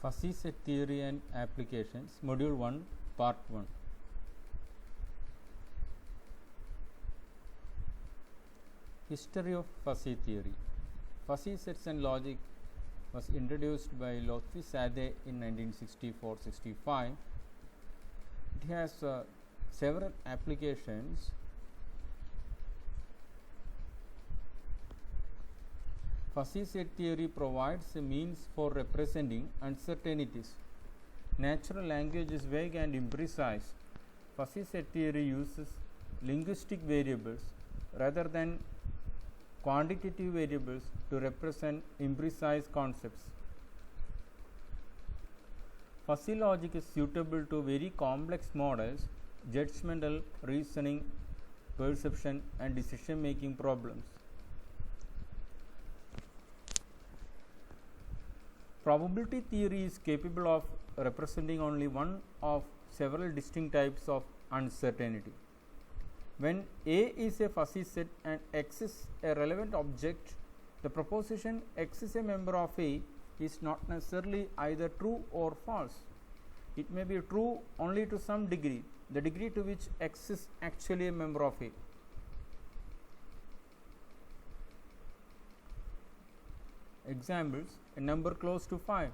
Fuzzy set theory and applications, module 1, part 1. History of fuzzy theory. Fuzzy sets and logic was introduced by Lotfi Sadeh in 1964-65. It has several applications. Fuzzy set theory provides a means for representing uncertainties. Natural language is vague and imprecise. Fuzzy set theory uses linguistic variables rather than quantitative variables to represent imprecise concepts. Fuzzy logic is suitable to very complex models, judgmental reasoning, perception, and decision making problems. Probability theory is capable of representing only one of several distinct types of uncertainty. When A is a fuzzy set and X is a relevant object, the proposition X is a member of A is not necessarily either true or false. It may be true only to some degree, the degree to which X is actually a member of A. Examples: a number close to 5.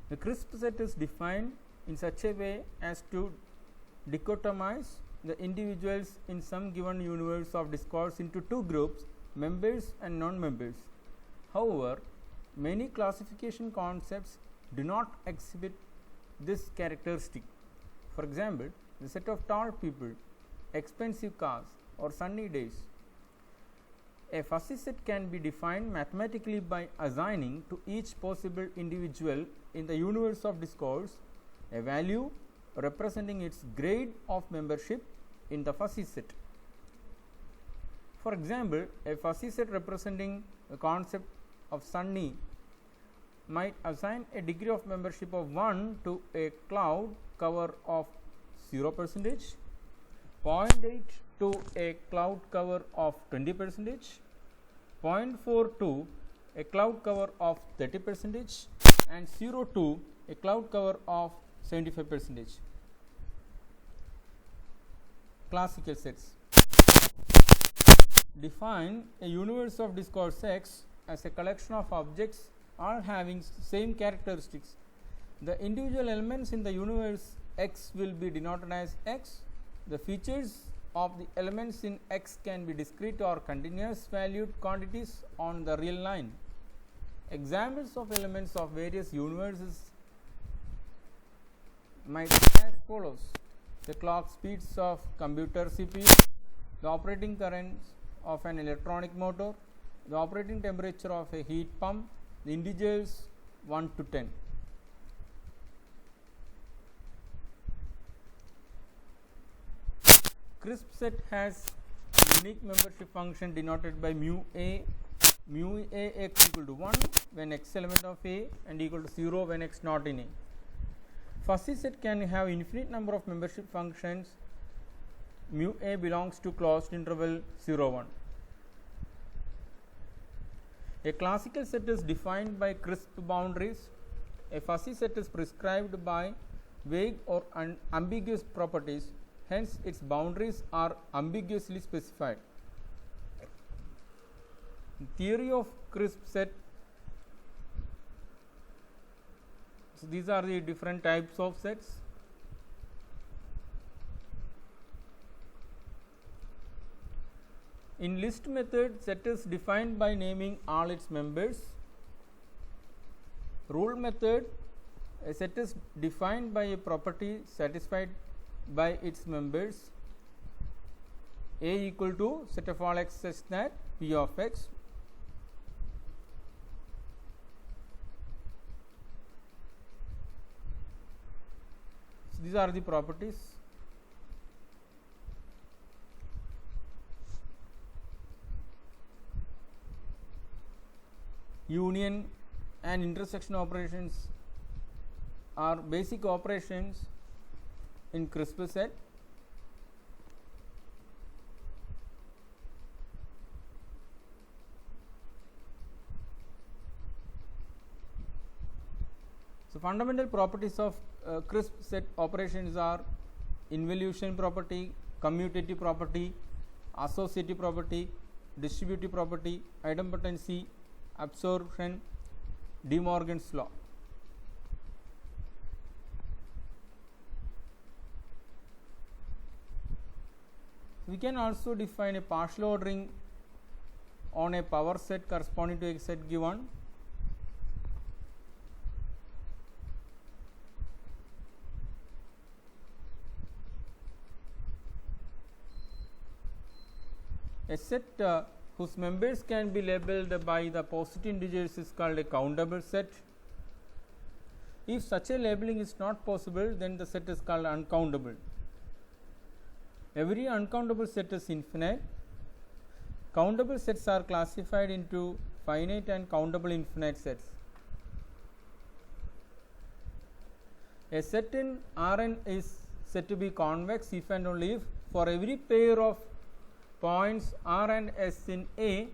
The crisp set is defined in such a way as to dichotomize the individuals in some given universe of discourse into two groups, members and non-members. However, many classification concepts do not exhibit this characteristic. For example, the set of tall people, expensive cars, or sunny days. A fuzzy set can be defined mathematically by assigning to each possible individual in the universe of discourse a value representing its grade of membership in the fuzzy set. For example, a fuzzy set representing the concept of sunny might assign a degree of membership of 1 to a cloud cover of 0%, 0.8 to a cloud cover of 20%, 0.4 to a cloud cover of 30%, and 0 to a cloud cover of 75%. Classical sets define a universe of discourse X as a collection of objects all having same characteristics. The individual elements in the universe X will be denoted as X. The features of the elements in X can be discrete or continuous valued quantities on the real line. Examples of elements of various universes might be as follows: the clock speeds of computer CPU, the operating currents of an electronic motor, the operating temperature of a heat pump, the integers 1 to 10. Crisp set has unique membership function denoted by mu a x equal to 1 when x element of A and equal to 0 when x not in A. Fuzzy set can have infinite number of membership functions. Mu a belongs to closed interval 0 1. A classical set is defined by crisp boundaries. A fuzzy set is prescribed by vague or ambiguous properties. Hence, its boundaries are ambiguously specified. Theory of crisp set. So, these are the different types of sets. In list method, set is defined by naming all its members. Rule method, a set is defined by a property satisfied by its members. A equal to set of all x such that P of x. So, these are the properties. Union and intersection operations are basic operations in crisp set. So, fundamental properties of crisp set operations are involution property, commutative property, associative property, distributive property, idempotency, absorption, De Morgan's law. We can also define a partial ordering on a power set corresponding to a set given. A set whose members can be labeled by the positive integers is called a countable set. If such a labeling is not possible, then the set is called uncountable. Every uncountable set is infinite. Countable sets are classified into finite and countable infinite sets. A set in Rn is said to be convex if and only if for every pair of points R and S in A,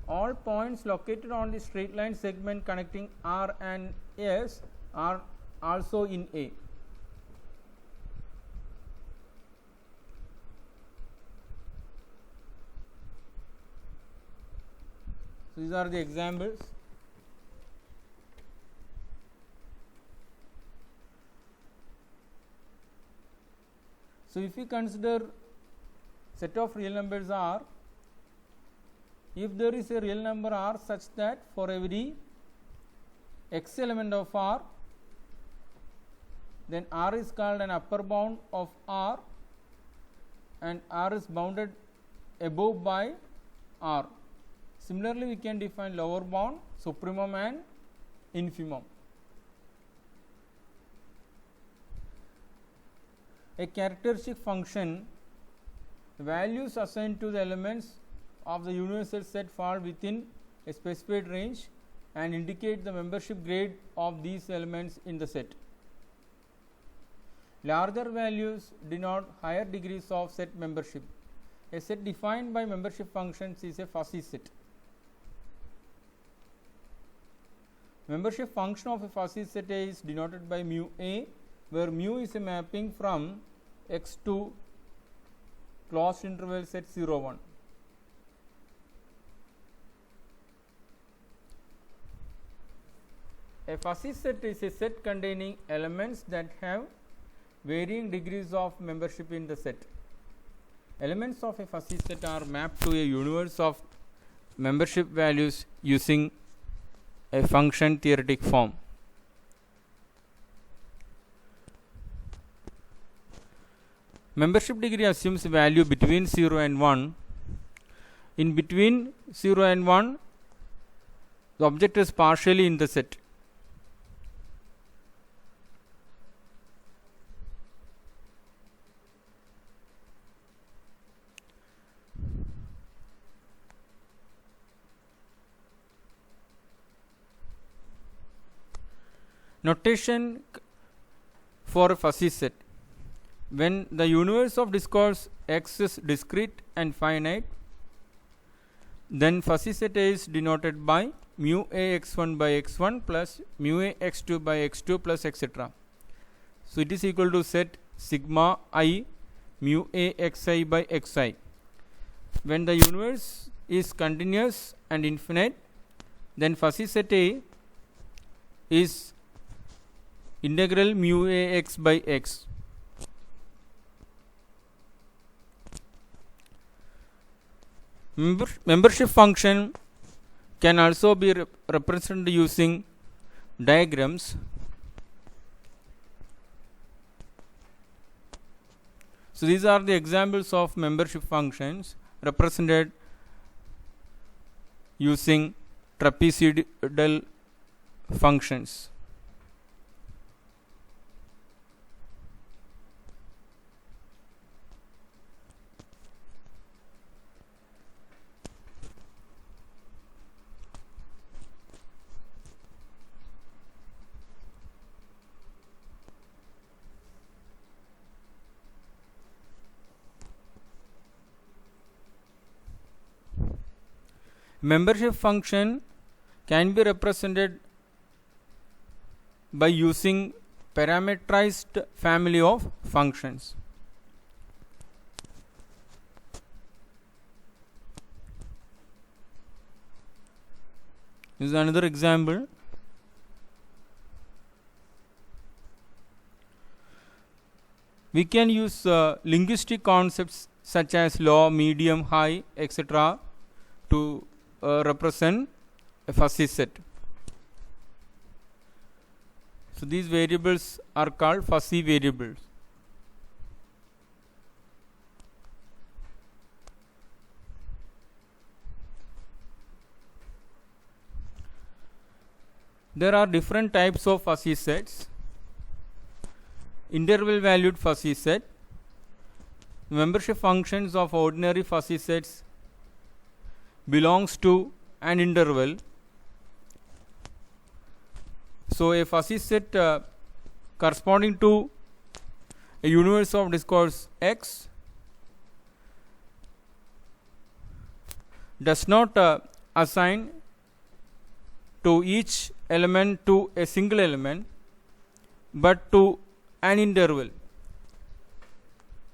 all points located on the straight line segment connecting R and S are also in A. So, these are the examples. So, if we consider set of real numbers R, if there is a real number R such that for every x element of R, then R is called an upper bound of R and R is bounded above by R. Similarly, we can define lower bound, supremum and infimum. A characteristic function, values assigned to the elements of the universal set fall within a specified range and indicate the membership grade of these elements in the set. Larger values denote higher degrees of set membership. A set defined by membership functions is a fuzzy set. Membership function of a fuzzy set is denoted by mu A, where mu is a mapping from X to closed interval set 0 1. A fuzzy set is a set containing elements that have varying degrees of membership in the set. Elements of a fuzzy set are mapped to a universe of membership values using a function theoretic form. Membership degree assumes value between 0 and 1. In between 0 and 1, the object is partially in the set. Notation for a fuzzy set. When the universe of discourse X is discrete and finite, then fuzzy set is denoted by mu A x1 by x1 plus mu A x2 by x2 plus etc. So, it is equal to set sigma I mu A xi by xi. When the universe is continuous and infinite, then fuzzy set A is integral mu A x by x. Membership function can also be represented using diagrams. So, these are the examples of membership functions represented using trapezoidal functions. Membership function can be represented by using parameterized family of functions. This is another example. We can use linguistic concepts such as low, medium, high, etc. to represent a fuzzy set. So these variables are called fuzzy variables. There are different types of fuzzy sets. Interval valued fuzzy set. Membership functions of ordinary fuzzy sets belongs to an interval. So a fuzzy set corresponding to a universe of discourse X does not assign to each element to a single element, but to an interval.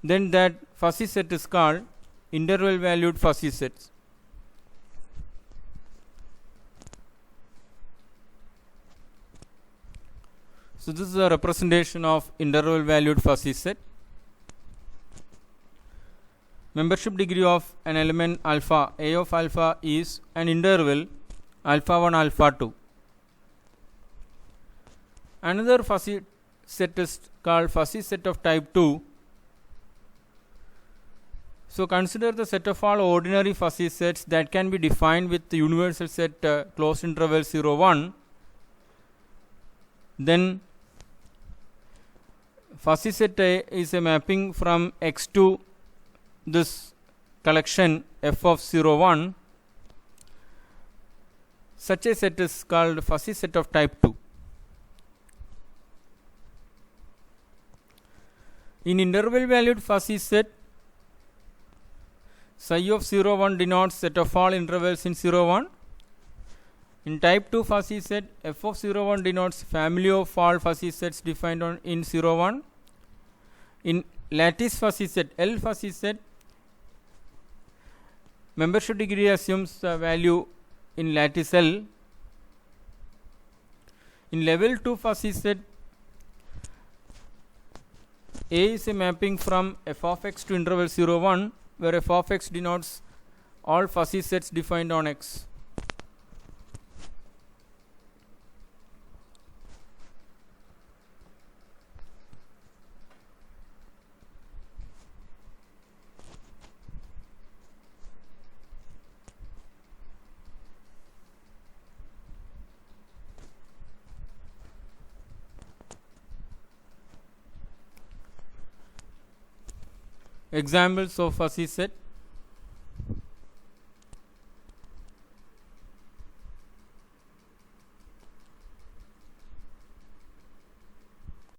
Then that fuzzy set is called interval valued fuzzy sets. So this is a representation of interval valued fuzzy set. Membership degree of an element alpha, A of alpha, is an interval alpha 1 alpha 2. Another fuzzy set is called fuzzy set of type 2. So consider the set of all ordinary fuzzy sets that can be defined with the universal set closed interval 0 1. Then fuzzy set A is a mapping from X to this collection f of 0 1. Such a set is called fuzzy set of type 2. In interval valued fuzzy set, psi of 0 1 denotes set of all intervals in 0 1. In type 2 fuzzy set, f of 0 1 denotes family of all fuzzy sets defined in 0 1. In lattice fuzzy set, L fuzzy set, membership degree assumes value in lattice L. In level 2 fuzzy set, A is a mapping from f of x to interval 0 1, where f of x denotes all fuzzy sets defined on X. Examples of fuzzy set: